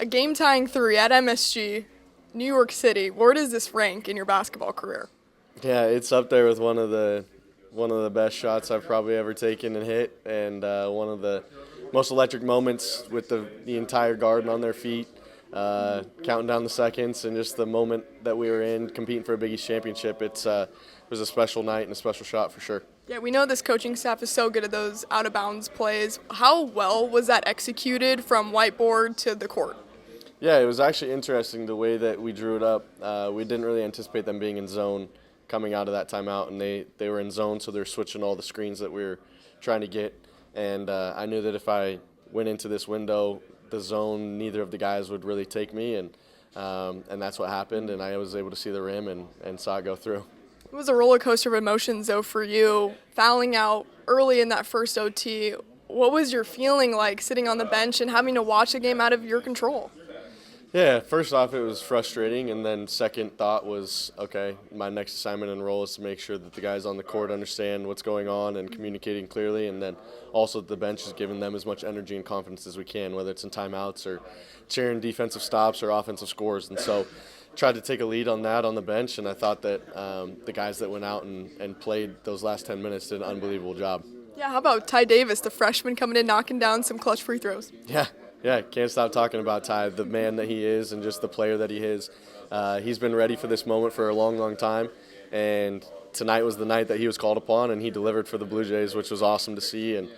A game-tying 3 at MSG, New York City. Where does this rank in your basketball career? Yeah, it's up there with one of the best shots I've probably ever taken and hit, and one of the most electric moments with the entire garden on their feet, counting down the seconds, and just the moment that we were in competing for a Big East championship. It was a special night and a special shot for sure. Yeah, we know this coaching staff is so good at those out-of-bounds plays. How well was that executed from whiteboard to the court? Yeah, it was actually interesting the way that we drew it up. We didn't really anticipate them being in zone coming out of that timeout, and they were in zone, so they're switching all the screens that we were trying to get. And I knew that if I went into this window, the zone, neither of the guys would really take me, and that's what happened, and I was able to see the rim and saw it go through. It was a roller coaster of emotions, though, for you, fouling out early in that first OT. What was your feeling like sitting on the bench and having to watch the game out of your control? Yeah, first off, it was frustrating, and then second thought was, okay, my next assignment and role is to make sure that the guys on the court understand what's going on and communicating clearly, and then also the bench is giving them as much energy and confidence as we can, whether it's in timeouts or cheering defensive stops or offensive scores. And so tried to take a lead on that on the bench, and I thought that the guys that went out and played those last 10 minutes did an unbelievable job. Yeah, how about Ty Davis, the freshman coming in, knocking down some clutch free throws? Yeah, can't stop talking about Ty, the man that he is and just the player that he is. He's been ready for this moment for a long, long time, and tonight was the night that he was called upon, and he delivered for the Blue Jays, which was awesome to see. And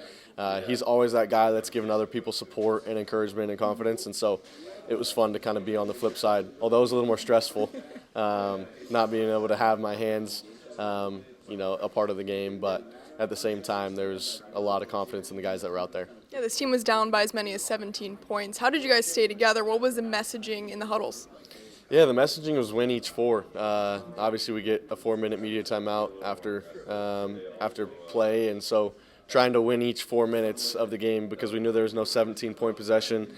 he's always that guy that's given other people support and encouragement and confidence, and so it was fun to kind of be on the flip side, although it was a little more stressful, not being able to have my hands, a part of the game, but at the same time, there's a lot of confidence in the guys that were out there. Yeah, this team was down by as many as 17 points. How did you guys stay together? What was the messaging in the huddles? Yeah, the messaging was win each 4. Obviously, we get a 4-minute media timeout after play, and so trying to win each 4 minutes of the game because we knew there was no 17-point possession.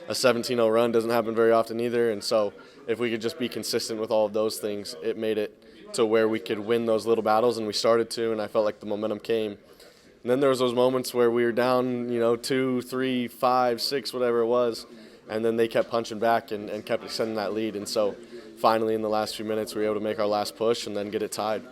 A 17-0 run doesn't happen very often either, and so if we could just be consistent with all of those things, it made it to where we could win those little battles, and we started to, and I felt like the momentum came. And then there was those moments where we were down, 2, 3, 5, 6, whatever it was, and then they kept punching back and kept extending that lead. And so finally in the last few minutes we were able to make our last push and then get it tied.